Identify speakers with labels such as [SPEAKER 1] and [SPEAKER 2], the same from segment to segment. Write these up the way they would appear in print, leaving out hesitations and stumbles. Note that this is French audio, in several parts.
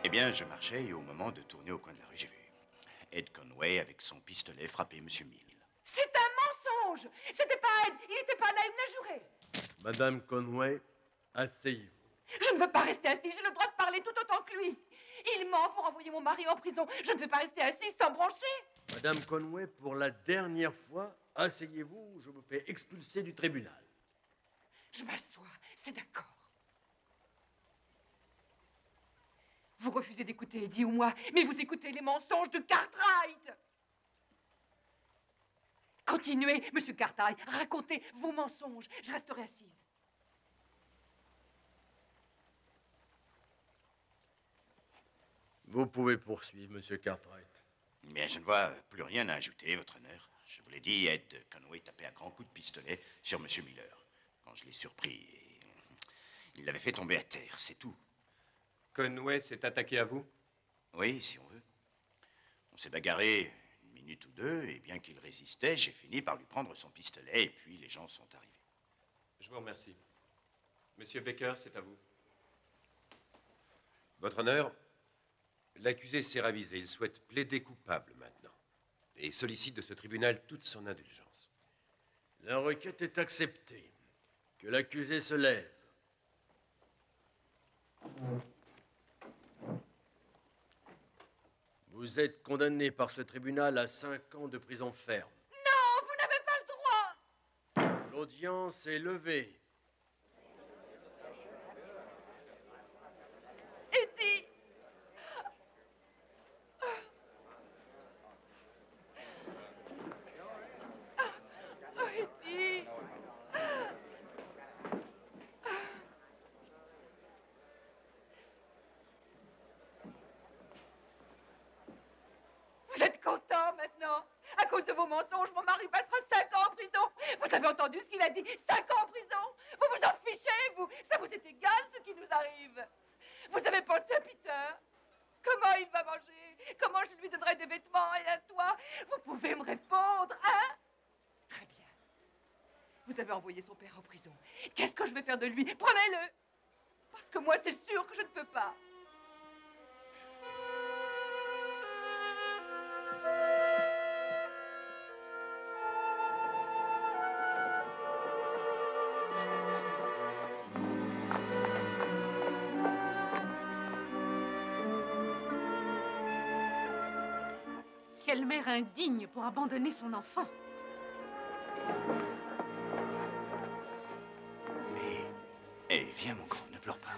[SPEAKER 1] Eh bien, je marchais et au moment de tourner au coin de la rue, j'ai vu Ed Conway avec son pistolet frapper Monsieur Mill.
[SPEAKER 2] C'est un mensonge! C'était pas Ed, il n'était pas là, il me l'a juré!
[SPEAKER 3] Madame Conway, asseyez-vous.
[SPEAKER 2] Je ne veux pas rester assise, j'ai le droit de parler tout autant que lui! Il ment pour envoyer mon mari en prison, je ne vais pas rester assise sans broncher!
[SPEAKER 3] Madame Conway, pour la dernière fois, asseyez-vous ou je vous fais expulser du tribunal.
[SPEAKER 2] Je m'assois, c'est d'accord. Vous refusez d'écouter Eddie ou moi, mais vous écoutez les mensonges de Cartwright! Continuez, Monsieur Cartwright, racontez vos mensonges. Je resterai assise.
[SPEAKER 3] Vous pouvez poursuivre, Monsieur Cartwright.
[SPEAKER 1] Bien, je ne vois plus rien à ajouter, votre honneur. Je vous l'ai dit, Ed Conway tapait à grands coups de pistolet sur Monsieur Miller. Quand je l'ai surpris, il l'avait fait tomber à terre, c'est tout.
[SPEAKER 4] Conway s'est attaqué à vous?
[SPEAKER 1] Oui, si on veut. On s'est bagarré une minute ou deux, et bien qu'il résistait, j'ai fini par lui prendre son pistolet, et puis les gens sont arrivés.
[SPEAKER 4] Je vous remercie. Monsieur Baker, c'est à vous.
[SPEAKER 5] Votre honneur, l'accusé s'est ravisé. Il souhaite plaider coupable maintenant et sollicite de ce tribunal toute son indulgence.
[SPEAKER 3] La requête est acceptée. Que l'accusé se lève. Vous êtes condamné par ce tribunal à 5 ans de prison ferme.
[SPEAKER 2] Non, vous n'avez pas le droit!
[SPEAKER 3] L'audience est levée.
[SPEAKER 2] Eddie! Oh, Eddie! Vous êtes content maintenant? À cause de vos mensonges, mon mari passera 5 ans en prison. Vous avez entendu ce qu'il a dit? 5 ans en prison? Vous vous en fichez, vous? Ça vous est égal, ce qui nous arrive? Vous avez pensé à Peter? Comment il va manger? Comment je lui donnerai des vêtements et un toit? Vous pouvez me répondre, hein? Très bien. Vous avez envoyé son père en prison. Qu'est-ce que je vais faire de lui? Prenez-le! Parce que moi, c'est sûr que je ne peux pas.
[SPEAKER 6] Quelle mère indigne pour abandonner son enfant.
[SPEAKER 1] Mais, viens mon grand, ne pleure pas.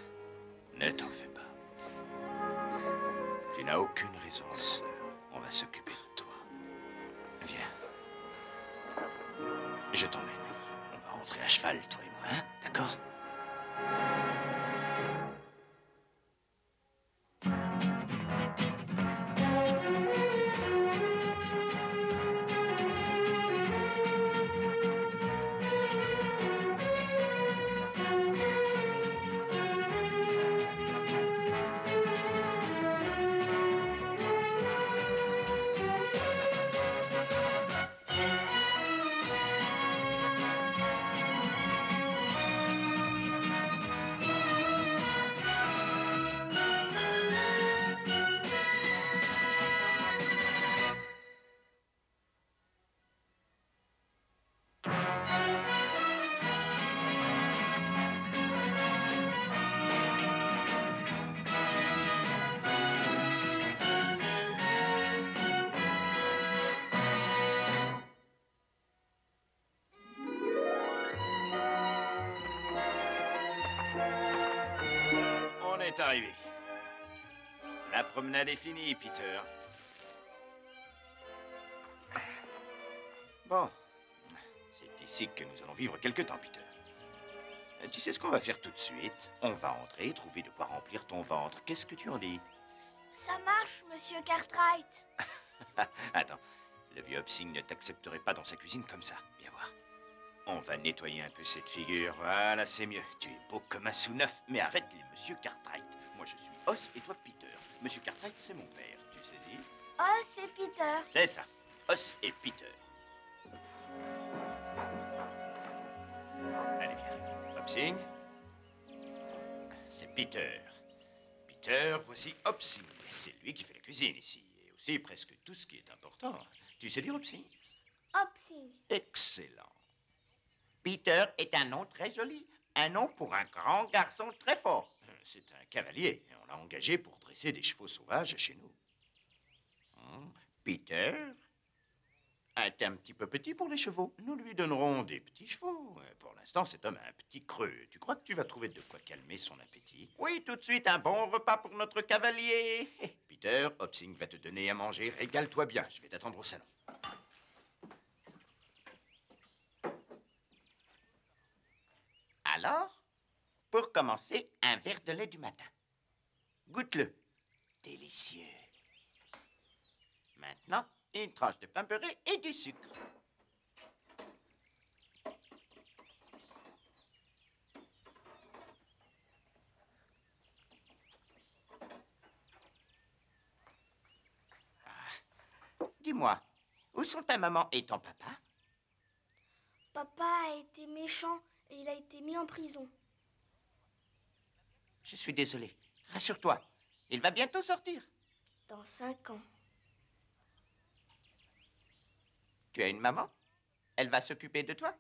[SPEAKER 1] Ne t'en fais pas. Tu n'as aucune raison de pleurer. On va s'occuper de toi. Viens. Je t'emmène. On va rentrer à cheval, toi et moi, hein? D'accord? On est arrivé. La promenade est finie, Peter. Bon, c'est ici que nous allons vivre quelque temps, Peter. Tu sais ce qu'on va faire tout de suite? On va entrer, trouver de quoi remplir ton ventre. Qu'est-ce que tu en dis?
[SPEAKER 7] Ça marche, Monsieur Cartwright.
[SPEAKER 1] Attends, le vieux Hobsing ne t'accepterait pas dans sa cuisine comme ça. Viens voir. On va nettoyer un peu cette figure. Voilà, c'est mieux. Tu es beau comme un sous-neuf. Mais arrête-les, Monsieur Cartwright. Moi, je suis Os et toi, Peter. Monsieur Cartwright, c'est mon père. Tu saisis?
[SPEAKER 7] Oh, c'est Peter.
[SPEAKER 1] C'est ça. Os et Peter. Allez, viens. Hobsing. C'est Peter. Peter, voici Hopsing. C'est lui qui fait la cuisine ici. Et aussi presque tout ce qui est important. Tu sais dire Hopsing?
[SPEAKER 7] Hopsing.
[SPEAKER 1] Excellent.
[SPEAKER 8] Peter est un nom très joli. Un nom pour un grand garçon très fort.
[SPEAKER 1] C'est un cavalier. On l'a engagé pour dresser des chevaux sauvages chez nous.
[SPEAKER 8] Peter est un petit peu petit pour les chevaux.
[SPEAKER 1] Nous lui donnerons des petits chevaux. Pour l'instant, cet homme a un petit creux. Tu crois que tu vas trouver de quoi calmer son appétit?
[SPEAKER 8] Oui, tout de suite, un bon repas pour notre cavalier.
[SPEAKER 1] Peter, Hopsing va te donner à manger. Régale-toi bien. Je vais t'attendre au salon.
[SPEAKER 8] Alors, pour commencer, un verre de lait du matin. Goûte-le. Délicieux. Maintenant, une tranche de pain beurré et du sucre. Dis-moi, où sont ta maman et ton papa?
[SPEAKER 7] Papa a été méchant et il a été mis en prison.
[SPEAKER 8] Je suis désolé. Rassure-toi, il va bientôt sortir.
[SPEAKER 7] Dans 5 ans.
[SPEAKER 8] Tu as une maman? Elle va s'occuper de toi?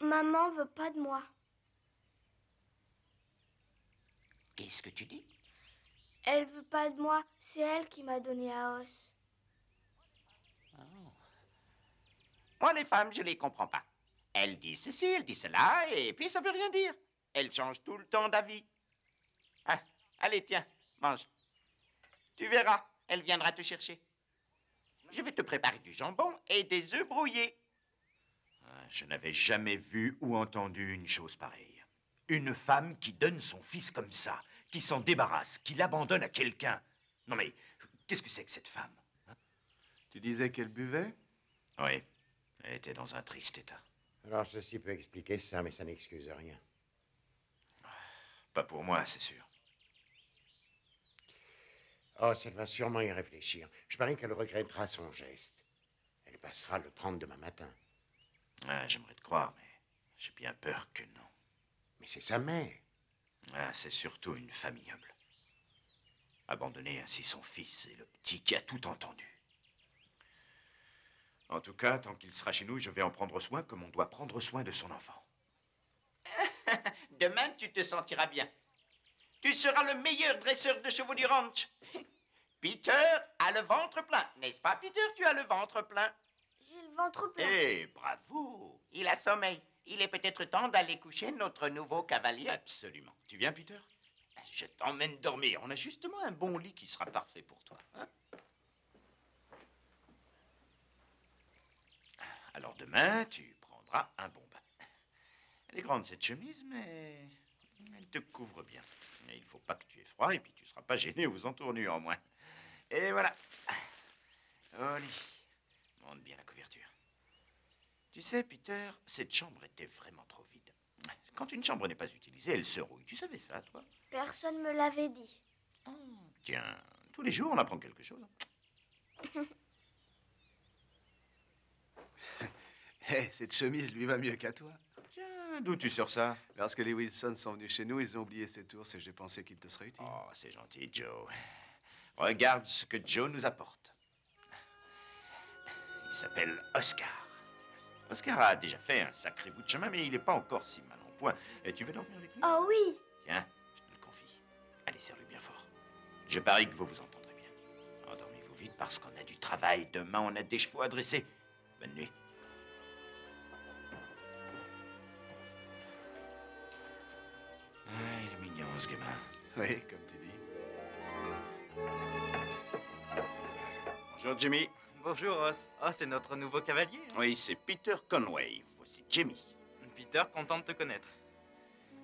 [SPEAKER 7] Maman veut pas de moi.
[SPEAKER 8] Qu'est-ce que tu dis?
[SPEAKER 7] Elle veut pas de moi. C'est elle qui m'a donné à os.
[SPEAKER 8] Moi, les femmes, je les comprends pas. Elles disent ceci, elles disent cela, et puis ça veut rien dire. Elles changent tout le temps d'avis. Ah, allez, tiens, mange. Tu verras, elle viendra te chercher. Je vais te préparer du jambon et des œufs brouillés.
[SPEAKER 1] Je n'avais jamais vu ou entendu une chose pareille. Une femme qui donne son fils comme ça, qui s'en débarrasse, qui l'abandonne à quelqu'un. Non mais, qu'est-ce que c'est que cette femme?
[SPEAKER 9] Tu disais qu'elle buvait?
[SPEAKER 1] Oui, elle était dans un triste état.
[SPEAKER 10] Alors, ceci peut expliquer ça, mais ça n'excuse rien.
[SPEAKER 1] Pas pour moi, c'est sûr.
[SPEAKER 10] Oh, elle va sûrement y réfléchir. Je parie qu'elle regrettera son geste. Elle passera le prendre demain matin.
[SPEAKER 1] Ah, j'aimerais te croire, mais j'ai bien peur que non.
[SPEAKER 10] Mais c'est sa mère.
[SPEAKER 1] Ah, c'est surtout une femme ignoble. Abandonner ainsi son fils et le petit qui a tout entendu. En tout cas, tant qu'il sera chez nous, je vais en prendre soin comme on doit prendre soin de son enfant.
[SPEAKER 8] Demain, tu te sentiras bien. Tu seras le meilleur dresseur de chevaux du ranch. Peter a le ventre plein. N'est-ce pas, Peter? Tu as le ventre plein.
[SPEAKER 7] J'ai le ventre plein.
[SPEAKER 1] Eh, bravo!
[SPEAKER 8] Il a sommeil. Il est peut-être temps d'aller coucher notre nouveau cavalier.
[SPEAKER 1] Absolument. Tu viens, Peter? Je t'emmène dormir. On a justement un bon lit qui sera parfait pour toi. Hein? Alors demain, tu prendras un bon bain. Elle est grande, cette chemise, mais elle te couvre bien. Et il ne faut pas que tu aies froid, et puis tu ne seras pas gêné aux entournures, en moins. Et voilà. Au lit. Monte bien la couverture. Tu sais, Peter, cette chambre était vraiment trop vide. Quand une chambre n'est pas utilisée, elle se rouille. Tu savais ça, toi?
[SPEAKER 7] Personne me l'avait dit.
[SPEAKER 1] Oh, tiens, tous les jours, on apprend quelque chose.
[SPEAKER 9] Hé, cette chemise lui va mieux qu'à toi.
[SPEAKER 1] Tiens, d'où tu sors ça?
[SPEAKER 9] Lorsque les Wilson sont venus chez nous, ils ont oublié cette ours et j'ai pensé qu'il te serait utile.
[SPEAKER 1] Oh, c'est gentil, Joe. Regarde ce que Joe nous apporte. Il s'appelle Oscar. Oscar a déjà fait un sacré bout de chemin, mais il n'est pas encore si mal en point. Et tu veux dormir avec lui?
[SPEAKER 7] Oh oui.
[SPEAKER 1] Tiens, je te le confie. Allez, serre-le bien fort. Je parie que vous vous entendrez bien. Endormez-vous vite parce qu'on a du travail. Demain, on a des chevaux à dresser. Bonne nuit. Ah, il est mignon, ce gamin.
[SPEAKER 9] Oui, comme tu dis.
[SPEAKER 1] Bonjour, Jimmy.
[SPEAKER 11] Bonjour, Ross. Ah, c'est notre nouveau cavalier. Hein?
[SPEAKER 1] Oui, c'est Peter Conway. Voici Jimmy.
[SPEAKER 11] Peter, content de te connaître.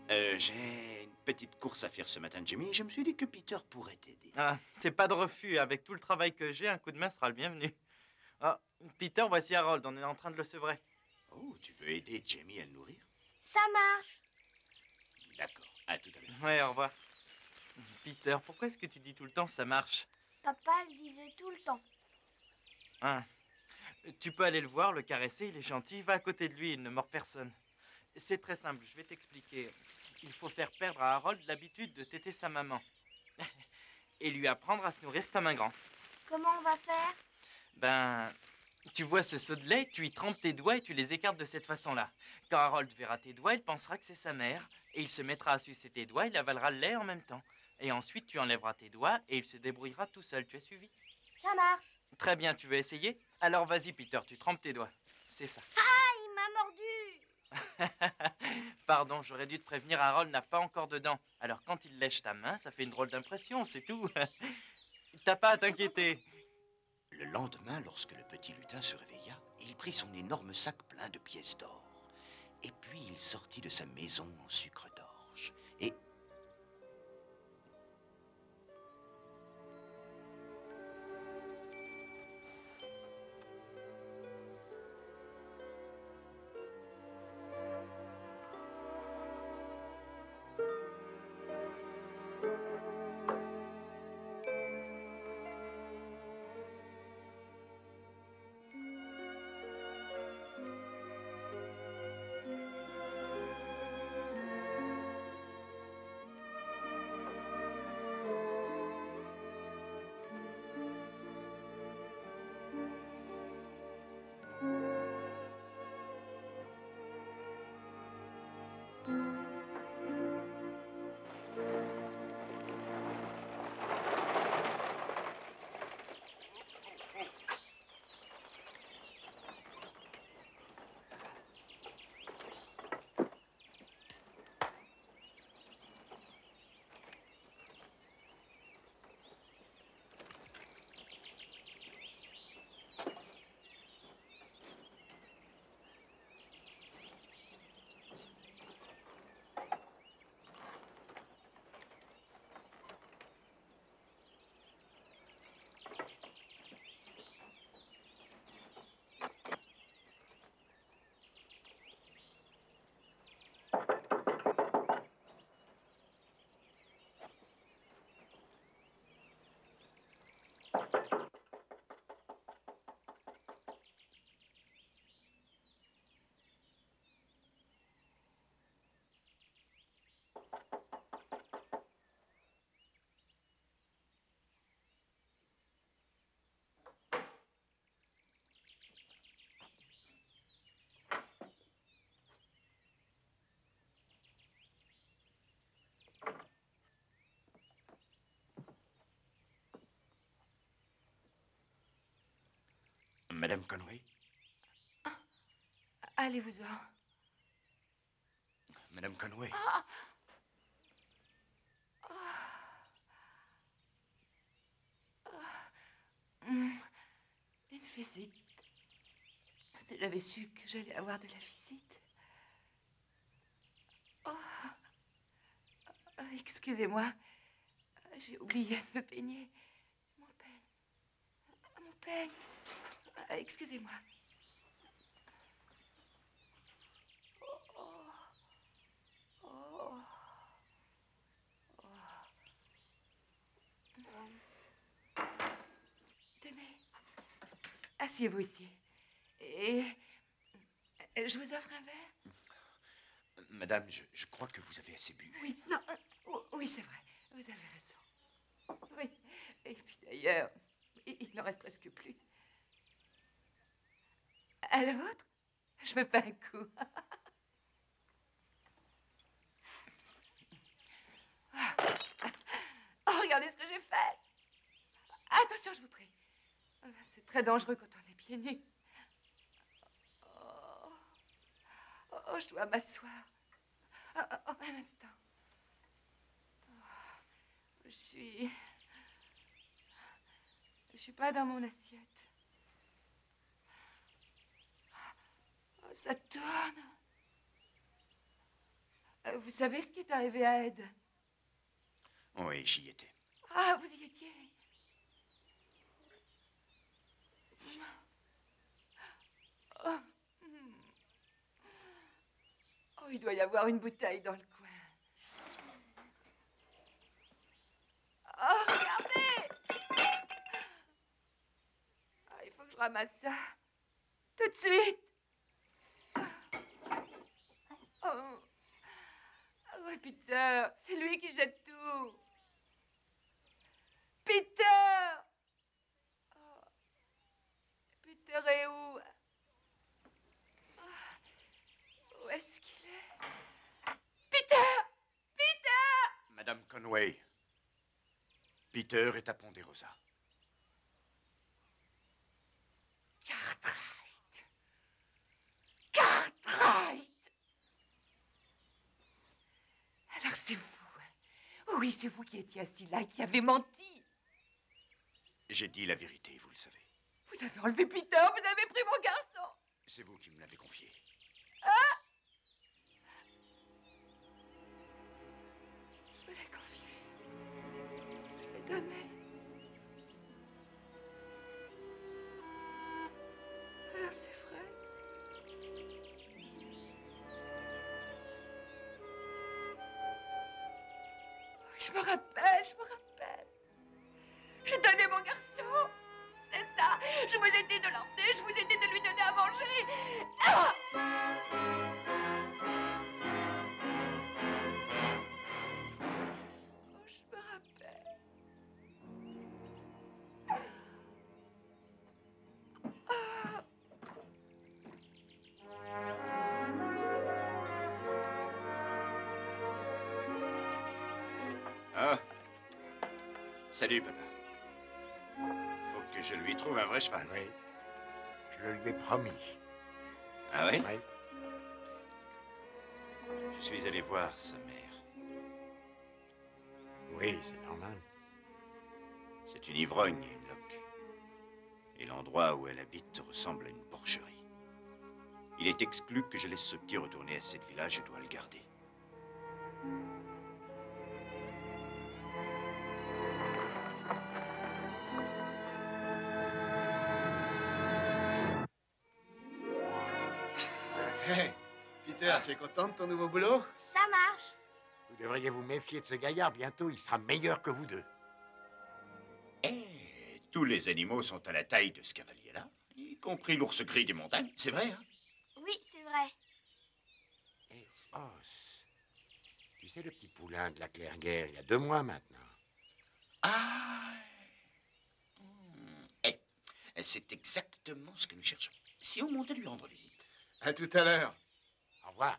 [SPEAKER 1] J'ai une petite course à faire ce matin, Jimmy, et je me suis dit que Peter pourrait t'aider.
[SPEAKER 11] Ah, c'est pas de refus. Avec tout le travail que j'ai, un coup de main sera le bienvenu. Ah, Peter, voici Harold. On est en train de le sevrer.
[SPEAKER 1] Oh, tu veux aider Jamie à le nourrir?
[SPEAKER 7] Ça marche.
[SPEAKER 1] D'accord, à tout à l'heure.
[SPEAKER 11] Ouais, au revoir. Peter, pourquoi est-ce que tu dis tout le temps ça marche?
[SPEAKER 7] Papa le disait tout le temps.
[SPEAKER 11] Ah. Tu peux aller le voir, le caresser, il est gentil. Va à côté de lui, il ne mord personne. C'est très simple, je vais t'expliquer. Il faut faire perdre à Harold l'habitude de téter sa maman. et lui apprendre à se nourrir comme un grand.
[SPEAKER 7] Comment on va faire?
[SPEAKER 11] Ben, tu vois ce seau de lait, tu y trempes tes doigts et tu les écartes de cette façon-là. Quand Harold verra tes doigts, il pensera que c'est sa mère, et il se mettra à sucer tes doigts, il avalera le lait en même temps. Et ensuite, tu enlèveras tes doigts et il se débrouillera tout seul, tu as suivi?
[SPEAKER 7] Ça marche.
[SPEAKER 11] Très bien, tu veux essayer? Alors vas-y, Peter, tu trempes tes doigts. C'est ça.
[SPEAKER 7] Ah, il m'a mordu.
[SPEAKER 11] Pardon, j'aurais dû te prévenir, Harold n'a pas encore de dents. Alors quand il lèche ta main, ça fait une drôle d'impression, c'est tout. T'as pas à t'inquiéter.
[SPEAKER 1] Le lendemain, lorsque le petit lutin se réveilla, il prit son énorme sac plein de pièces d'or. Et puis il sortit de sa maison en sucre d'orge. Et Madame Conway?
[SPEAKER 2] Allez-vous-en.
[SPEAKER 1] Madame Conway?
[SPEAKER 2] Ah. Une visite. Si j'avais su que j'allais avoir de la visite. Oh. Excusez-moi. J'ai oublié de me peigner. Mon peigne. Mon peigne. Excusez-moi. Oh. Oh. Oh. Tenez. Asseyez-vous ici. Et je vous offre un verre?
[SPEAKER 1] Madame, je crois que vous avez assez bu.
[SPEAKER 2] Oui, non, oui, c'est vrai. Vous avez raison. Oui. Et puis d'ailleurs, il n'en reste presque plus. À la vôtre? Je me fais un coup. Oh, regardez ce que j'ai fait. Attention, je vous prie. C'est très dangereux quand on est pieds nus. Oh, je dois m'asseoir. Oh, un instant. Je suis pas dans mon assiette. Oh, ça tourne. Vous savez ce qui est arrivé à Ed?
[SPEAKER 1] Oui, j'y étais.
[SPEAKER 2] Ah, vous y étiez. Oh. Oh, il doit y avoir une bouteille dans le coin. Oh, regardez! Ah, il faut que je ramasse ça. Tout de suite. Oh. Oh, Peter, c'est lui qui jette tout. Peter! Oh. Peter est où? Oh. Où est-ce qu'il est? Peter! Peter!
[SPEAKER 1] Madame Conway, Peter est à Ponderosa.
[SPEAKER 2] Cartwright! Cartwright! Alors c'est vous. Oui, c'est vous qui étiez assis là, qui avez menti.
[SPEAKER 1] J'ai dit la vérité, vous le savez.
[SPEAKER 2] Vous avez enlevé Peter, vous avez pris mon garçon.
[SPEAKER 1] C'est vous qui me l'avez confié.
[SPEAKER 2] Ah! Je me l'ai confié. Je l'ai donné. Alors c'est vrai. Oui, je me rappelle, je me rappelle. J'ai donné mon garçon. C'est ça. Je vous ai dit de l'emmener, je vous ai dit de lui donner à manger. Ah! Oh, je me rappelle. Ah!
[SPEAKER 1] Ah. Salut, papa. Faut que je lui trouve un vrai cheval.
[SPEAKER 10] Oui. Je le lui ai promis.
[SPEAKER 1] Ah oui?
[SPEAKER 10] Oui.
[SPEAKER 1] Je suis allé voir sa mère.
[SPEAKER 10] Oui, c'est normal.
[SPEAKER 1] C'est une ivrogne et une loque. Et l'endroit où elle habite ressemble à une porcherie. Il est exclu que je laisse ce petit retourner à cette villa, je dois le garder.
[SPEAKER 9] Hé, Peter, tu es content de ton nouveau boulot?
[SPEAKER 7] Ça marche.
[SPEAKER 10] Vous devriez vous méfier de ce gaillard. Bientôt, il sera meilleur que vous deux.
[SPEAKER 1] Eh, tous les animaux sont à la taille de ce cavalier-là, y compris l'ours gris des montagnes. C'est vrai, hein?
[SPEAKER 7] Oui, c'est vrai.
[SPEAKER 10] Et Foss, tu sais le petit poulain de la Claire-Guerre, il y a 2 mois maintenant.
[SPEAKER 1] Ah! Eh, c'est exactement ce que nous cherchons. Si on montait lui rendre visite.
[SPEAKER 9] À tout à l'heure.
[SPEAKER 10] Au revoir.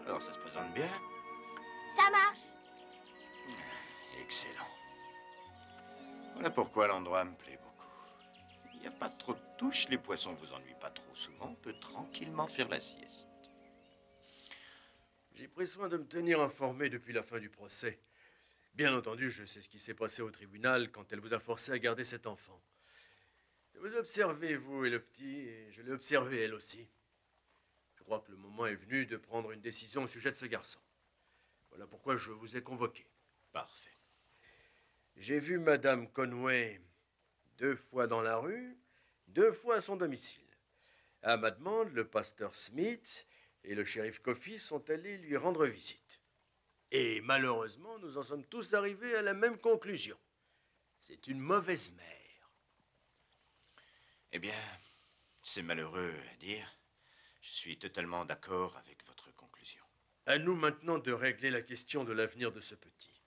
[SPEAKER 1] Alors, ça se présente bien.
[SPEAKER 7] Ça marche.
[SPEAKER 1] Excellent. Voilà pourquoi l'endroit me plaît beaucoup. Il n'y a pas trop de touches, les poissons vous ennuient pas trop souvent, on peut tranquillement faire la sieste.
[SPEAKER 3] J'ai pris soin de me tenir informé depuis la fin du procès. Bien entendu, je sais ce qui s'est passé au tribunal quand elle vous a forcé à garder cet enfant. Je vous ai observé, vous et le petit, et je l'ai observé elle aussi. Je crois que le moment est venu de prendre une décision au sujet de ce garçon. Voilà pourquoi je vous ai convoqué.
[SPEAKER 1] Parfait.
[SPEAKER 3] J'ai vu Madame Conway 2 fois dans la rue, 2 fois à son domicile. À ma demande, le pasteur Smith et le shérif Coffey sont allés lui rendre visite. Et malheureusement, nous en sommes tous arrivés à la même conclusion. C'est une mauvaise mère.
[SPEAKER 1] Eh bien, c'est malheureux à dire. Je suis totalement d'accord avec votre conclusion.
[SPEAKER 3] À nous maintenant de régler la question de l'avenir de ce petit.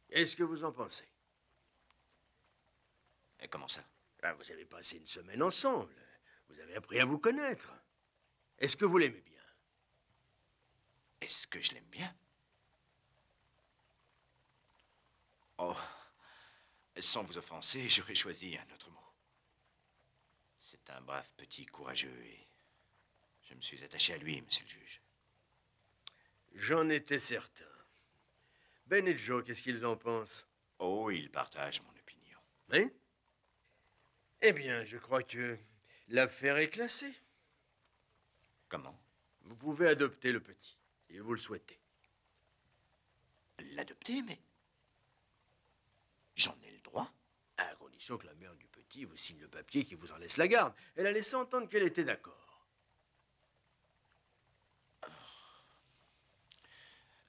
[SPEAKER 3] Qu'est-ce que vous en pensez?
[SPEAKER 1] Et comment ça?
[SPEAKER 3] Vous avez passé une semaine ensemble. Vous avez appris à vous connaître. Est-ce que vous l'aimez bien?
[SPEAKER 1] Est-ce que je l'aime bien? Oh, sans vous offenser, j'aurais choisi un autre mot. C'est un brave petit courageux et je me suis attaché à lui, monsieur le juge.
[SPEAKER 3] J'en étais certain. Ben et Joe, qu'est-ce qu'ils en pensent?
[SPEAKER 1] Oh, il partage mon opinion.
[SPEAKER 3] Hein? Eh bien, je crois que l'affaire est classée.
[SPEAKER 1] Comment?
[SPEAKER 3] Vous pouvez adopter le petit, si vous le souhaitez.
[SPEAKER 1] L'adopter, mais... J'en ai le droit.
[SPEAKER 3] À condition que la mère du petit vous signe le papier qui vous en laisse la garde. Elle a laissé entendre qu'elle était d'accord.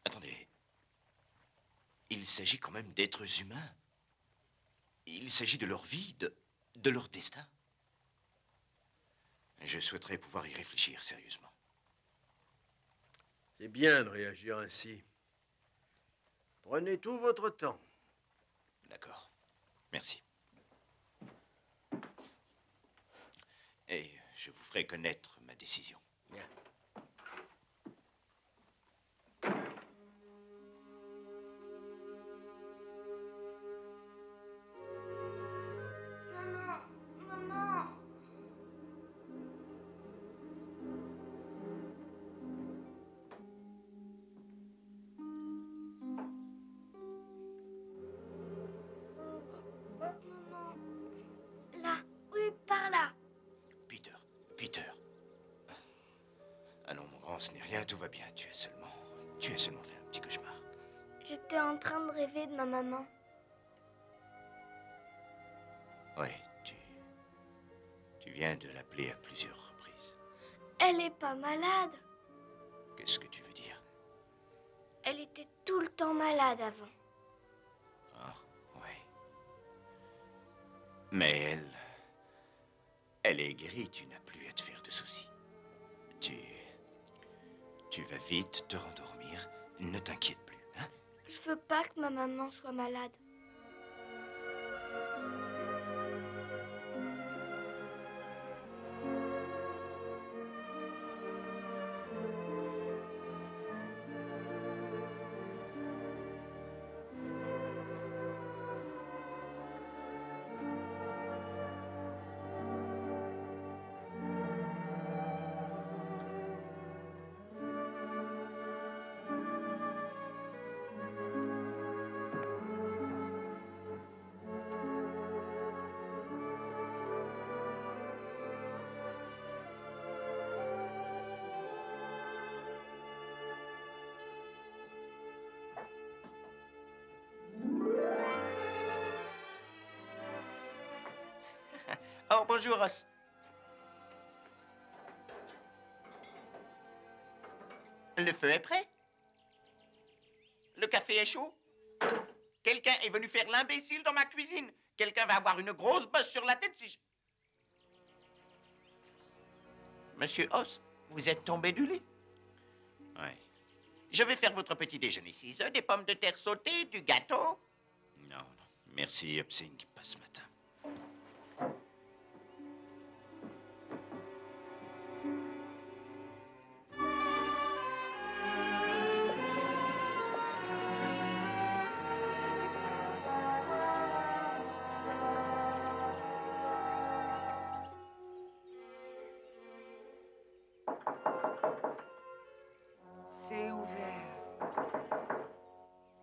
[SPEAKER 1] Attendez. Il s'agit quand même d'êtres humains. Il s'agit de leur vie, de leur destin. Je souhaiterais pouvoir y réfléchir sérieusement.
[SPEAKER 3] C'est bien de réagir ainsi. Prenez tout votre temps.
[SPEAKER 1] D'accord. Merci. Et je vous ferai connaître ma décision.
[SPEAKER 3] Bien.
[SPEAKER 7] Maman, maman. Maman. Là, oui, par là.
[SPEAKER 1] Peter, Peter. Ah non, mon grand, ce n'est rien, tout va bien. Tu as seulement fait un petit cauchemar.
[SPEAKER 7] J'étais en train de rêver de ma maman.
[SPEAKER 1] Oui, tu viens de l'appeler à plusieurs reprises.
[SPEAKER 7] Elle est pas malade.
[SPEAKER 1] Qu'est-ce que tu veux dire?
[SPEAKER 7] Elle était tout le temps malade avant.
[SPEAKER 1] Ah, oui. Mais elle est guérie, tu n'as plus à te faire de soucis. Tu vas vite te rendormir, ne t'inquiète plus, hein?
[SPEAKER 7] Je veux pas que ma maman soit malade.
[SPEAKER 8] Oh, bonjour, Ross. Le feu est prêt? Le café est chaud? Quelqu'un est venu faire l'imbécile dans ma cuisine. Quelqu'un va avoir une grosse bosse sur la tête si je... Monsieur Hoss, vous êtes tombé du lit?
[SPEAKER 1] Oui.
[SPEAKER 8] Je vais faire votre petit déjeuner 6 œufs, des pommes de terre sautées, du gâteau.
[SPEAKER 1] Non, non. Merci, Upsing, pas ce matin.
[SPEAKER 2] C'est ouvert.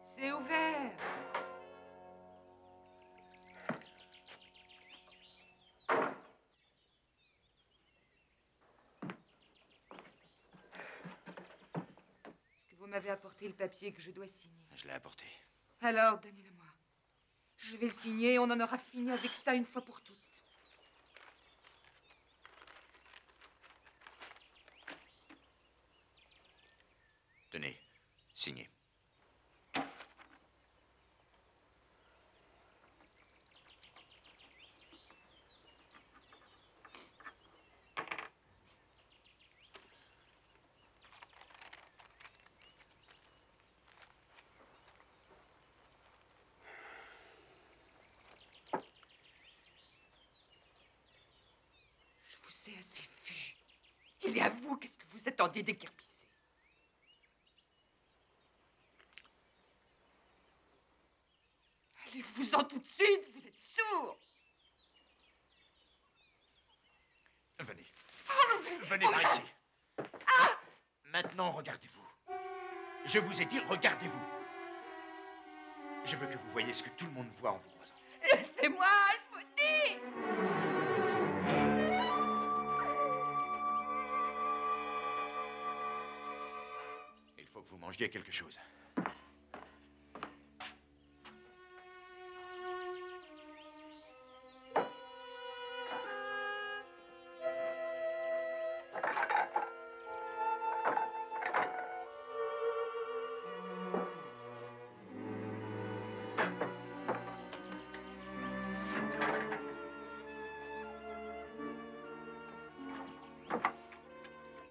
[SPEAKER 2] C'est ouvert. Est-ce que vous m'avez apporté le papier que je dois signer?
[SPEAKER 1] Je l'ai apporté.
[SPEAKER 2] Alors, donnez-le-moi. Je vais le signer et on en aura fini avec ça une fois pour toutes.
[SPEAKER 1] Tenez, signez.
[SPEAKER 2] Je vous ai assez vu. Il est à vous, qu'est-ce que vous attendiez d'équerpisser? Allez-vous-en tout de suite, vous êtes sourds.
[SPEAKER 1] Venez. Venez par ici. Maintenant, regardez-vous. Je vous ai dit, regardez-vous. Je veux que vous voyiez ce que tout le monde voit en vous croisant.
[SPEAKER 2] Laissez-moi, je vous dis.
[SPEAKER 1] Mange bien quelque chose.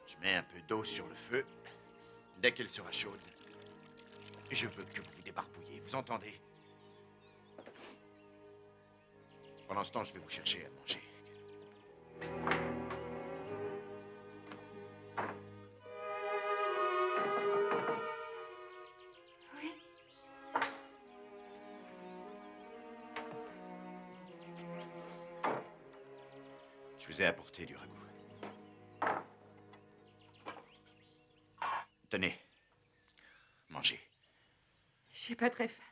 [SPEAKER 1] Je mets un peu d'eau sur le feu. Dès qu'elle sera chaude, je veux que vous vous débarbouillez, vous entendez? Pendant ce temps, je vais vous chercher à manger.
[SPEAKER 2] Oui.
[SPEAKER 1] Je vous ai apporté du ragoût. Tenez, mangez.
[SPEAKER 2] J'ai pas très faim.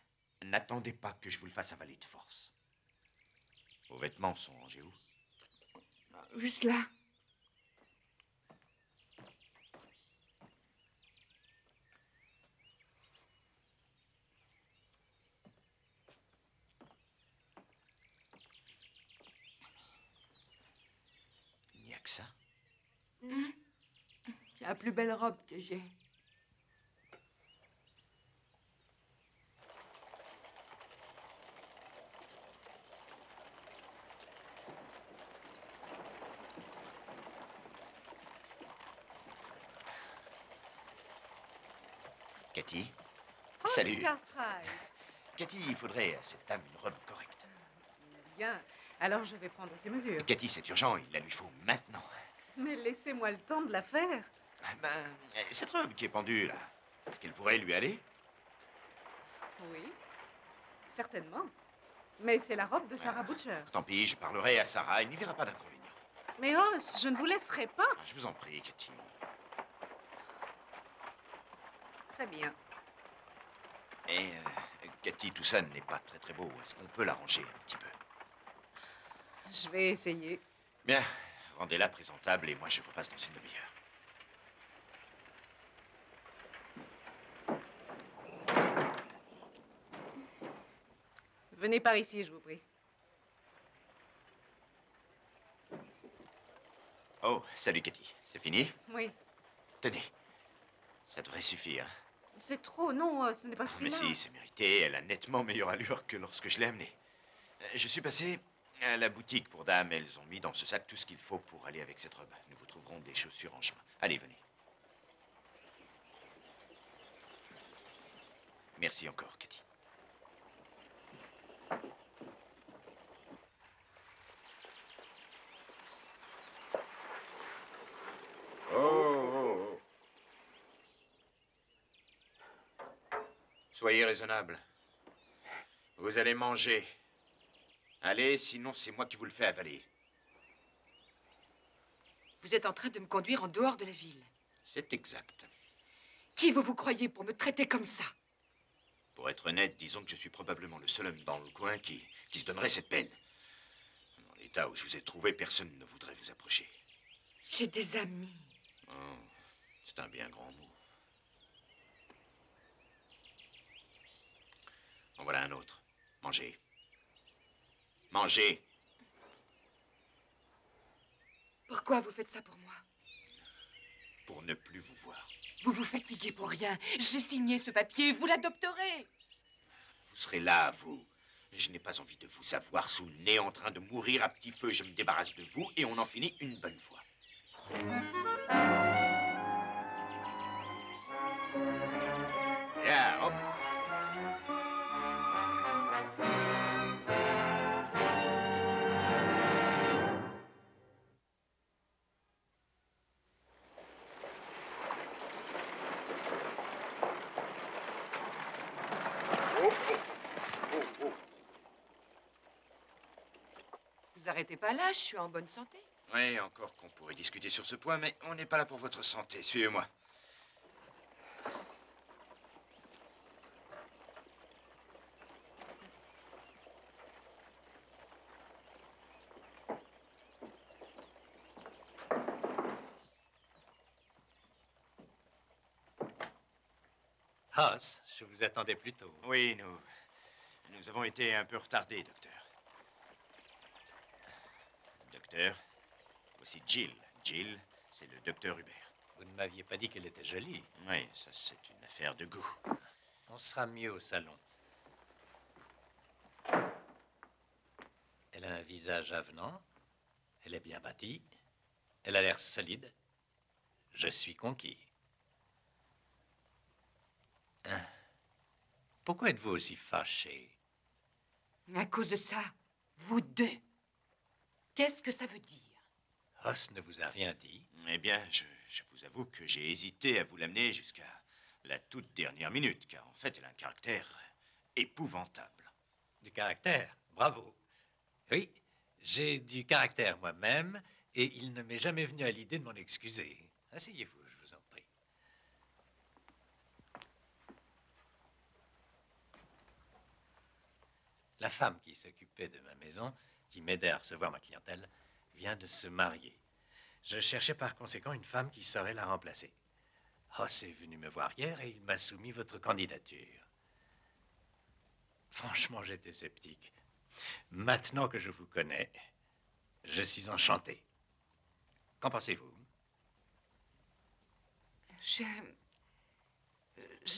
[SPEAKER 1] N'attendez pas que je vous le fasse avaler de force. Vos vêtements sont rangés où?
[SPEAKER 2] Juste là.
[SPEAKER 1] Il n'y a que ça?
[SPEAKER 2] C'est la plus belle robe que j'ai.
[SPEAKER 1] Cathy?
[SPEAKER 6] Oh,
[SPEAKER 1] Salut.
[SPEAKER 6] Cartwright.
[SPEAKER 1] Cathy, il faudrait à cette dame une robe correcte.
[SPEAKER 6] Bien. Alors je vais prendre ces mesures.
[SPEAKER 1] Cathy, c'est urgent, il la lui faut maintenant.
[SPEAKER 6] Mais laissez-moi le temps de la faire.
[SPEAKER 1] Cette robe qui est pendue, là, est-ce qu'elle pourrait lui aller?
[SPEAKER 6] Oui. Certainement. Mais c'est la robe de Sarah Butcher.
[SPEAKER 1] Tant pis, je parlerai à Sarah, il n'y verra pas d'inconvénient.
[SPEAKER 6] Mais Ross, je ne vous laisserai pas.
[SPEAKER 1] Je vous en prie, Cathy.
[SPEAKER 6] Très bien.
[SPEAKER 1] Et, Cathy, tout ça n'est pas très beau. Est-ce qu'on peut l'arranger un petit peu?
[SPEAKER 6] Je vais essayer.
[SPEAKER 1] Bien, rendez-la présentable et moi je repasse dans une demi-heure.
[SPEAKER 6] Venez par ici, je vous prie.
[SPEAKER 1] Oh, salut Cathy. C'est fini?
[SPEAKER 6] Oui.
[SPEAKER 1] Tenez, ça devrait suffire.
[SPEAKER 6] C'est trop, non, ce n'est pas
[SPEAKER 1] Mais
[SPEAKER 6] celui-là.
[SPEAKER 1] si, c'est mérité. Elle a nettement meilleure allure que lorsque je l'ai amenée. Je suis passé à la boutique pour dames. Elles ont mis dans ce sac tout ce qu'il faut pour aller avec cette robe. Nous vous trouverons des chaussures en chemin. Allez, venez. Merci encore, Cathy. Oh. Soyez raisonnable. Vous allez manger. Allez, sinon c'est moi qui vous le fais avaler.
[SPEAKER 2] Vous êtes en train de me conduire en dehors de la ville.
[SPEAKER 1] C'est exact.
[SPEAKER 2] Qui vous croyez pour me traiter comme ça?
[SPEAKER 1] Pour être honnête, disons que je suis probablement le seul homme dans le coin qui se donnerait cette peine. Dans l'état où je vous ai trouvé, personne ne voudrait vous approcher.
[SPEAKER 2] J'ai des amis.
[SPEAKER 1] Oh, c'est un bien grand mot. En voilà un autre. Mangez. Mangez.
[SPEAKER 2] Pourquoi vous faites ça pour moi?
[SPEAKER 1] Pour ne plus vous voir.
[SPEAKER 2] Vous vous fatiguez pour rien. J'ai signé ce papier, vous l'adopterez.
[SPEAKER 1] Vous serez là, vous. Je n'ai pas envie de vous avoir sous le nez en train de mourir à petit feu. Je me débarrasse de vous et on en finit une bonne fois. Bien, hop.
[SPEAKER 2] Vous arrêtez pas là, je suis en bonne santé.
[SPEAKER 1] Oui, encore qu'on pourrait discuter sur ce point, mais on n'est pas là pour votre santé. Suivez-moi.
[SPEAKER 12] Hoss, je vous attendais plus tôt.
[SPEAKER 1] Oui, nous avons été un peu retardés, docteur. Docteur, voici Jill. Jill, c'est le docteur Hubert.
[SPEAKER 12] Vous ne m'aviez pas dit qu'elle était jolie.
[SPEAKER 1] Oui, ça c'est une affaire de goût.
[SPEAKER 12] On sera mieux au salon. Elle a un visage avenant. Elle est bien bâtie. Elle a l'air solide. Je suis conquis. Hein? Pourquoi êtes-vous aussi fâché?
[SPEAKER 2] À cause de ça, vous deux. Qu'est-ce que ça veut dire?
[SPEAKER 12] Hoss ne vous a rien dit?
[SPEAKER 1] Eh bien, je vous avoue que j'ai hésité à vous l'amener jusqu'à la toute dernière minute, car en fait, elle a un caractère épouvantable.
[SPEAKER 12] Du caractère? Bravo. Oui, j'ai du caractère moi-même, et il ne m'est jamais venu à l'idée de m'en excuser. Asseyez-vous, je vous en prie. La femme qui s'occupait de ma maison, qui m'aidait à recevoir ma clientèle, vient de se marier. Je cherchais par conséquent une femme qui saurait la remplacer. Hoss est venu me voir hier et il m'a soumis votre candidature. Franchement, j'étais sceptique. Maintenant que je vous connais, je suis enchanté. Qu'en pensez-vous?
[SPEAKER 2] Je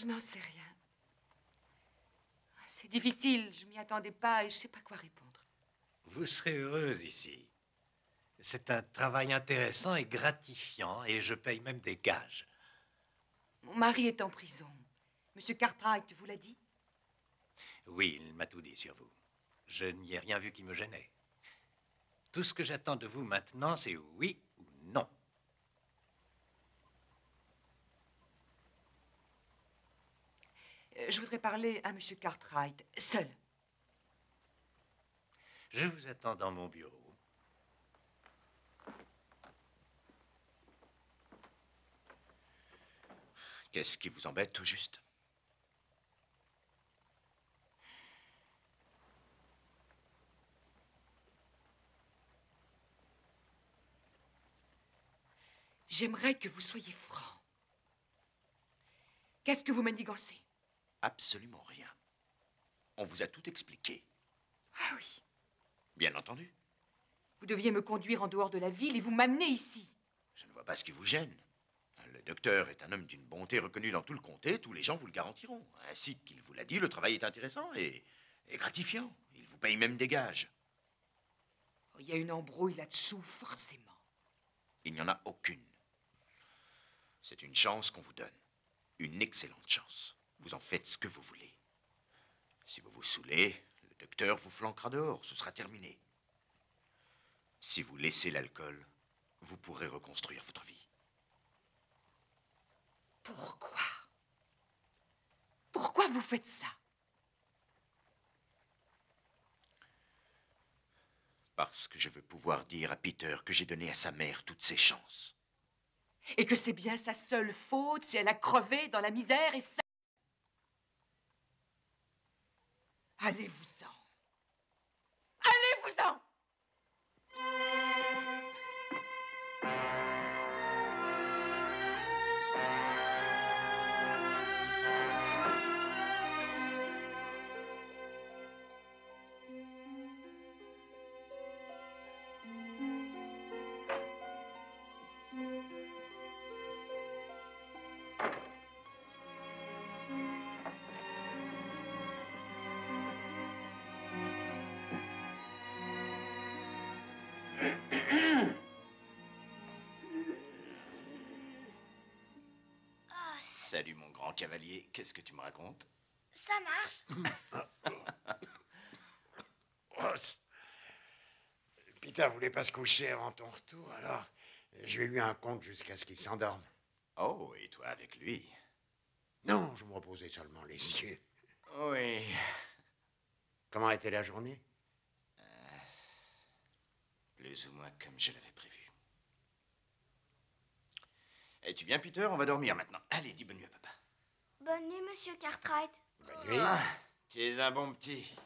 [SPEAKER 2] n'en sais rien. C'est difficile, je m'y attendais pas et je sais pas quoi répondre.
[SPEAKER 12] Vous serez heureuse ici. C'est un travail intéressant et gratifiant et je paye même des gages.
[SPEAKER 2] Mon mari est en prison. Monsieur Cartwright vous l'a dit?
[SPEAKER 12] Oui, il m'a tout dit sur vous. Je n'y ai rien vu qui me gênait. Tout ce que j'attends de vous maintenant, c'est oui ou non.
[SPEAKER 2] Je voudrais parler à Monsieur Cartwright, seul.
[SPEAKER 12] Je vous attends dans mon bureau.
[SPEAKER 1] Qu'est-ce qui vous embête, tout juste?
[SPEAKER 2] J'aimerais que vous soyez franc. Qu'est-ce que vous manigancez?
[SPEAKER 1] Absolument rien. On vous a tout expliqué.
[SPEAKER 2] Ah oui.
[SPEAKER 1] Bien entendu.
[SPEAKER 2] Vous deviez me conduire en dehors de la ville et vous m'amener ici.
[SPEAKER 1] Je ne vois pas ce qui vous gêne. Le docteur est un homme d'une bonté reconnue dans tout le comté. Tous les gens vous le garantiront. Ainsi qu'il vous l'a dit, le travail est intéressant et gratifiant. Il vous paye même des gages.
[SPEAKER 2] Oh, il y a une embrouille là-dessous, forcément.
[SPEAKER 1] Il n'y en a aucune. C'est une chance qu'on vous donne. Une excellente chance. Vous en faites ce que vous voulez. Si vous vous saoulez, le docteur vous flanquera dehors. Ce sera terminé. Si vous laissez l'alcool, vous pourrez reconstruire votre vie.
[SPEAKER 2] Pourquoi? Pourquoi vous faites ça?
[SPEAKER 1] Parce que je veux pouvoir dire à Peter que j'ai donné à sa mère toutes ses chances.
[SPEAKER 2] Et que c'est bien sa seule faute si elle a crevé dans la misère et ça... Allez-vous-en. Allez-vous-en!
[SPEAKER 1] Salut mon grand cavalier, qu'est-ce que tu me racontes?
[SPEAKER 7] Ça marche.
[SPEAKER 10] Ross, Peter voulait pas se coucher avant ton retour, alors je lui ai lu un conte jusqu'à ce qu'il s'endorme.
[SPEAKER 1] Oh, et toi avec lui?
[SPEAKER 10] Non, je me reposais seulement les yeux.
[SPEAKER 1] Oui.
[SPEAKER 10] Comment était la journée?
[SPEAKER 1] Plus ou moins comme je l'avais prévu. Et tu viens, Peter? On va dormir maintenant. Allez, dis bonne nuit à papa.
[SPEAKER 7] Bonne nuit, Monsieur Cartwright.
[SPEAKER 10] Bonne nuit.
[SPEAKER 1] Ah, tu es un bon petit.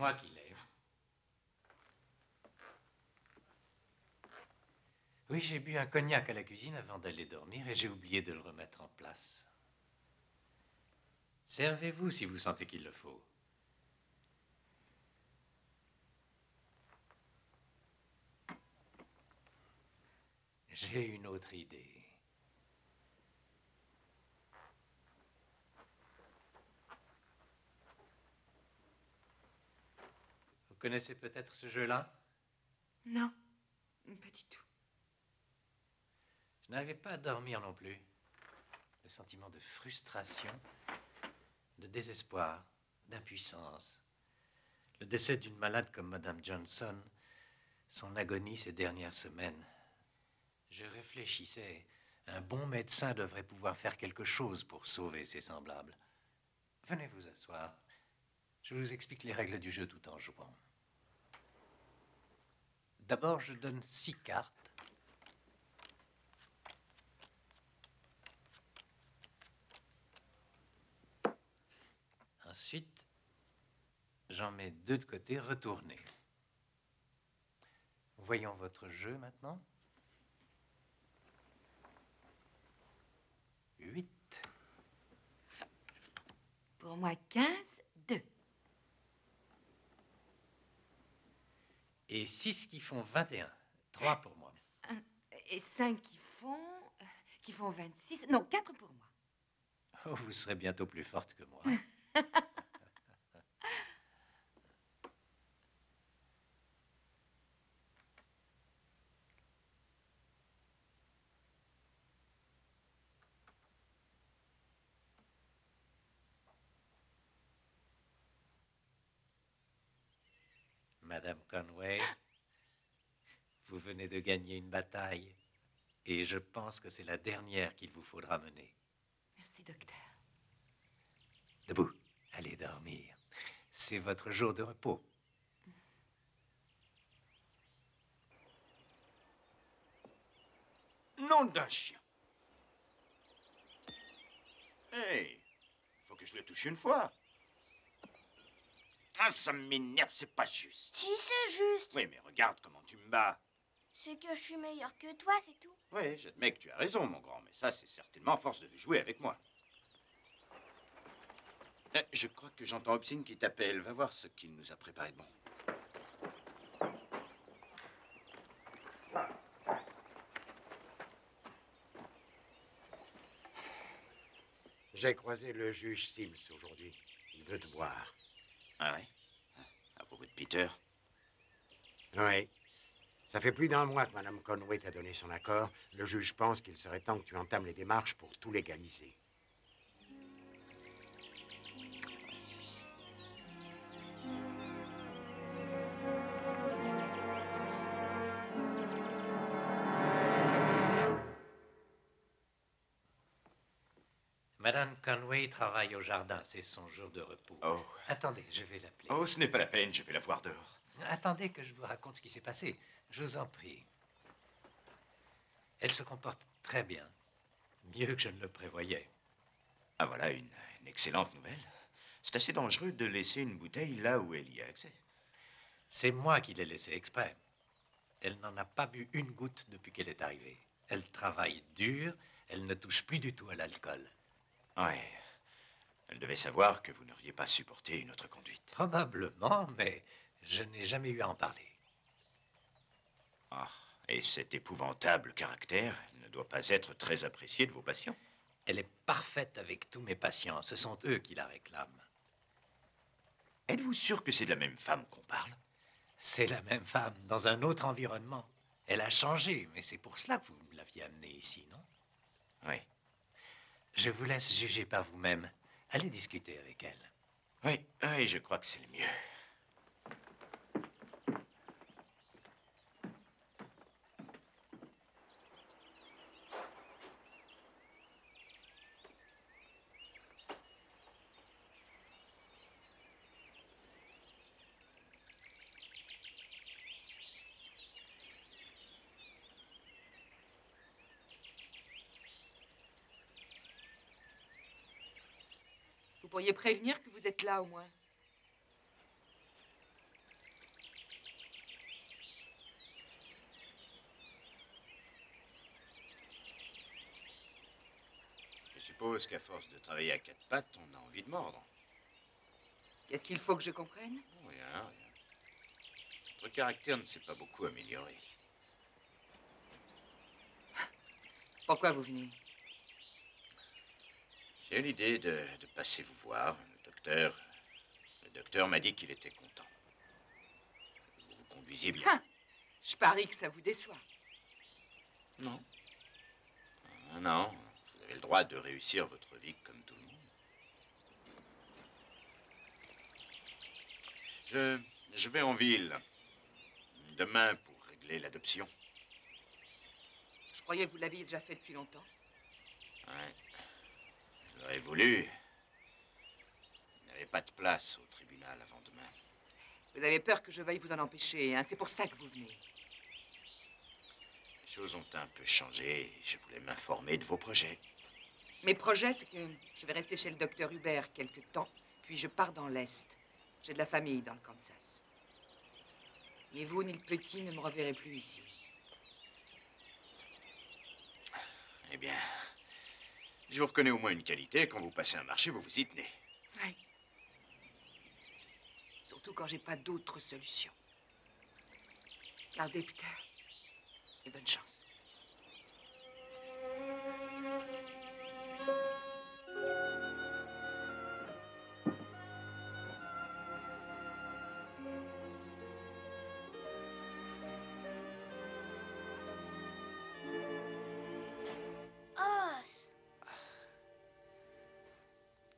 [SPEAKER 12] moi qui l'ai. Oui, j'ai bu un cognac à la cuisine avant d'aller dormir et j'ai oublié de le remettre en place. Servez-vous si vous sentez qu'il le faut. J'ai une autre idée. Vous connaissez peut-être ce jeu-là?
[SPEAKER 2] Non, pas du tout.
[SPEAKER 12] Je n'arrivais pas à dormir non plus. Le sentiment de frustration, de désespoir, d'impuissance. Le décès d'une malade comme Madame Johnson, son agonie ces dernières semaines. Je réfléchissais. Un bon médecin devrait pouvoir faire quelque chose pour sauver ses semblables. Venez vous asseoir. Je vous explique les règles du jeu tout en jouant. D'abord, je donne 6 cartes. Ensuite, j'en mets 2 de côté, retournés. Voyons votre jeu maintenant. 8.
[SPEAKER 2] Pour moi, 15, 2.
[SPEAKER 12] Et 6 qui font 21. 3 pour moi.
[SPEAKER 2] Et 5 qui font 26. Non, 4 pour moi.
[SPEAKER 12] Oh, vous serez bientôt plus forte que moi. Madame Conway, vous venez de gagner une bataille et je pense que c'est la dernière qu'il vous faudra mener.
[SPEAKER 2] Merci, docteur.
[SPEAKER 12] Debout, allez dormir. C'est votre jour de repos.
[SPEAKER 1] Nom d'un chien. Hey, faut que je le touche une fois. Ah, ça m'énerve, c'est pas juste.
[SPEAKER 7] Si, c'est juste.
[SPEAKER 1] Oui, mais regarde comment tu me bats.
[SPEAKER 7] C'est que je suis meilleur que toi, c'est tout.
[SPEAKER 1] Oui, j'admets que tu as raison, mon grand, mais ça, c'est certainement à force de jouer avec moi. Je crois que j'entends Hobson qui t'appelle. Va voir ce qu'il nous a préparé de bon.
[SPEAKER 10] J'ai croisé le juge Sims aujourd'hui. Il veut te voir.
[SPEAKER 1] Ah oui? À propos de Peter?
[SPEAKER 10] Oui. Ça fait plus d'1 mois que Mme Conway t'a donné son accord. Le juge pense qu'il serait temps que tu entames les démarches pour tout légaliser.
[SPEAKER 12] Madame Conway travaille au jardin, c'est son jour de repos.
[SPEAKER 1] Oh.
[SPEAKER 12] Attendez, je vais l'appeler.
[SPEAKER 1] Oh, ce n'est pas la peine, je vais la voir dehors.
[SPEAKER 12] Attendez que je vous raconte ce qui s'est passé. Je vous en prie. Elle se comporte très bien. Mieux que je ne le prévoyais.
[SPEAKER 1] Ah, voilà une excellente nouvelle. C'est assez dangereux de laisser une bouteille là où elle y a accès.
[SPEAKER 12] C'est moi qui l'ai laissée exprès. Elle n'en a pas bu une goutte depuis qu'elle est arrivée. Elle travaille dur, elle ne touche plus du tout à l'alcool.
[SPEAKER 1] Oui. Elle devait savoir que vous n'auriez pas supporté une autre conduite.
[SPEAKER 12] Probablement, mais je n'ai jamais eu à en parler.
[SPEAKER 1] Ah, et cet épouvantable caractère ne doit pas être très apprécié de vos patients.
[SPEAKER 12] Elle est parfaite avec tous mes patients. Ce sont eux qui la réclament.
[SPEAKER 1] Êtes-vous sûr que c'est de la même femme qu'on parle?
[SPEAKER 12] C'est la même femme, dans un autre environnement. Elle a changé, mais c'est pour cela que vous me l'aviez amenée ici, non?
[SPEAKER 1] Oui.
[SPEAKER 12] Je vous laisse juger par vous-même. Allez discuter avec elle.
[SPEAKER 1] Oui, oui, je crois que c'est le mieux.
[SPEAKER 2] Vous pourriez prévenir que vous êtes là, au moins.
[SPEAKER 1] suppose qu'à force de travailler à quatre pattes, on a envie de mordre.
[SPEAKER 2] Qu'est-ce qu'il faut que je comprenne?
[SPEAKER 1] Rien, rien. Votre caractère ne s'est pas beaucoup amélioré.
[SPEAKER 2] Pourquoi vous venez?
[SPEAKER 1] J'ai eu l'idée de passer vous voir. Le docteur m'a dit qu'il était content. Vous vous conduisiez bien.
[SPEAKER 2] Ah, je parie que ça vous déçoit.
[SPEAKER 1] Non. Ah, non, vous avez le droit de réussir votre vie comme tout le monde. Je vais en ville demain pour régler l'adoption.
[SPEAKER 2] Je croyais que vous l'aviez déjà fait depuis longtemps.
[SPEAKER 1] Ouais. J'aurais voulu. Il n'y avait pas de place au tribunal avant demain.
[SPEAKER 2] Vous avez peur que je veuille vous en empêcher, hein? C'est pour ça que vous venez.
[SPEAKER 1] Les choses ont un peu changé et je voulais m'informer de vos projets.
[SPEAKER 2] Mes projets, c'est que je vais rester chez le docteur Hubert quelque temps, puis je pars dans l'Est. J'ai de la famille dans le Kansas. Ni vous ni le petit ne me reverrez plus ici.
[SPEAKER 1] Eh bien, je vous reconnais au moins une qualité. Quand vous passez un marché, vous vous y tenez.
[SPEAKER 2] Oui. Surtout quand j'ai pas d'autre solution. Gardez, Peter. Et bonne chance.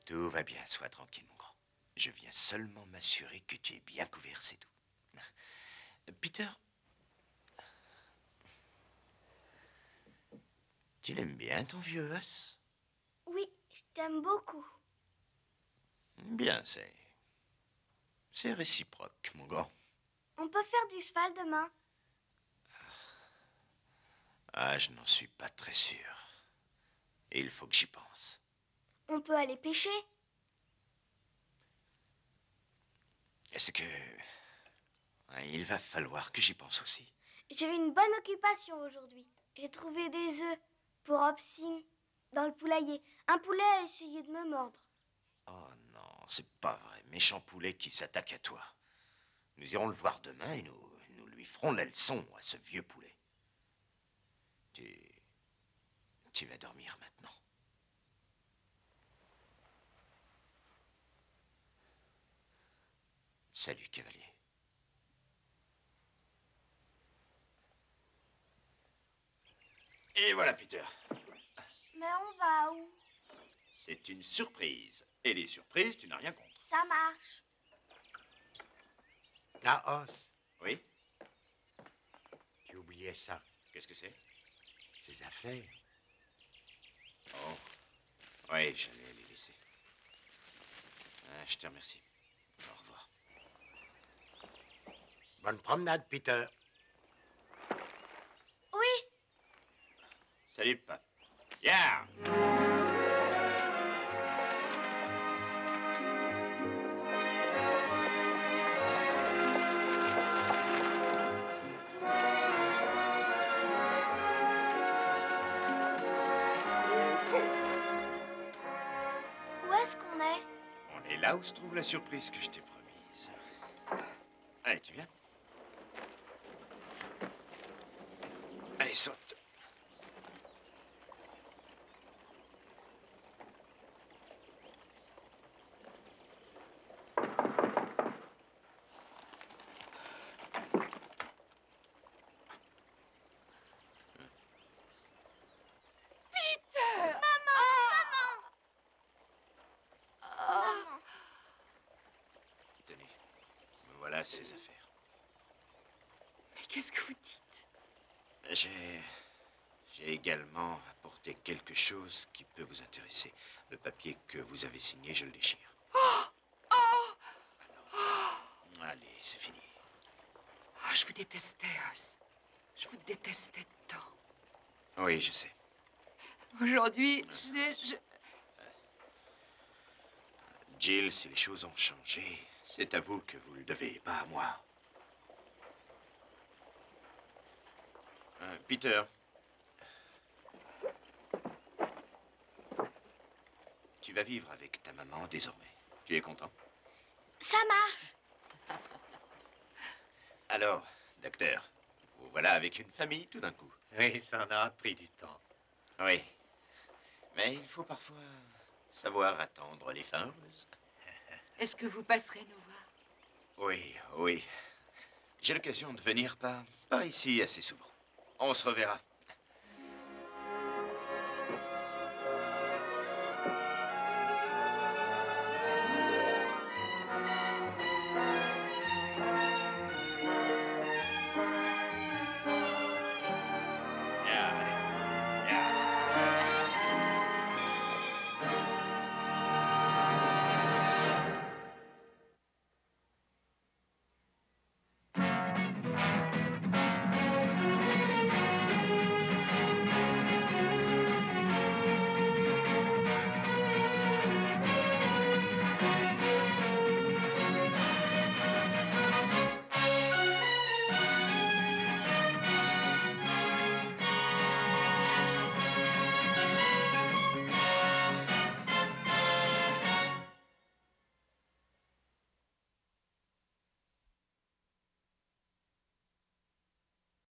[SPEAKER 1] Tout va bien, sois tranquille, mon grand. Je viens seulement m'assurer que tu es bien couvert, c'est tout. Peter, tu l'aimes bien, ton vieux os?
[SPEAKER 7] Oui, je t'aime beaucoup.
[SPEAKER 1] Bien, c'est réciproque, mon grand.
[SPEAKER 7] On peut faire du cheval demain.
[SPEAKER 1] Ah, je n'en suis pas très sûr. Et il faut que j'y pense.
[SPEAKER 7] On peut aller pêcher.
[SPEAKER 1] Est-ce que... il va falloir que j'y pense aussi.
[SPEAKER 7] J'ai eu une bonne occupation aujourd'hui. J'ai trouvé des œufs pour Hobson dans le poulailler. Un poulet a essayé de me mordre.
[SPEAKER 1] Oh non, c'est pas vrai. Méchant poulet qui s'attaque à toi. Nous irons le voir demain et nous lui ferons la leçon à ce vieux poulet. Tu vas dormir maintenant. Salut, cavalier. Et voilà, Peter.
[SPEAKER 7] Mais on va où?
[SPEAKER 1] C'est une surprise. Et les surprises, tu n'as rien contre.
[SPEAKER 7] Ça marche.
[SPEAKER 10] La os.
[SPEAKER 1] Oui?
[SPEAKER 10] Tu oubliais ça.
[SPEAKER 1] Qu'est-ce que c'est?
[SPEAKER 10] Ses affaires.
[SPEAKER 1] Oh. Oui, j'allais les laisser. Ah, je te remercie. Au revoir.
[SPEAKER 10] Bonne promenade, Peter.
[SPEAKER 7] Oui.
[SPEAKER 1] Salut, papa. Yeah!
[SPEAKER 7] Où est-ce qu'on est?
[SPEAKER 1] On est là où se trouve la surprise que je t'ai promise. Allez, tu viens? Allez, saute.
[SPEAKER 2] Peter!
[SPEAKER 1] Tenez, voilà ses affaires.
[SPEAKER 2] Mais qu'est-ce que vous dites?
[SPEAKER 1] J'ai également apporté quelque chose qui peut vous intéresser. Le papier que vous avez signé, je le déchire. Allez, c'est fini.
[SPEAKER 2] Oh, je vous détestais, Os. Je vous détestais tant.
[SPEAKER 1] Oui, je sais.
[SPEAKER 2] Aujourd'hui,
[SPEAKER 1] Jill, si les choses ont changé, c'est à vous que vous le devez, pas à moi. Peter. Tu vas vivre avec ta maman désormais. Tu es content?
[SPEAKER 7] Ça marche.
[SPEAKER 1] Alors, docteur, vous voilà avec une famille tout d'un coup.
[SPEAKER 12] Oui, ça en a pris du temps.
[SPEAKER 1] Oui. Mais il faut parfois savoir attendre les fins heureuses.
[SPEAKER 2] Est-ce que vous passerez nous voir?
[SPEAKER 1] Oui, oui. J'ai l'occasion de venir par ici assez souvent. On se reverra.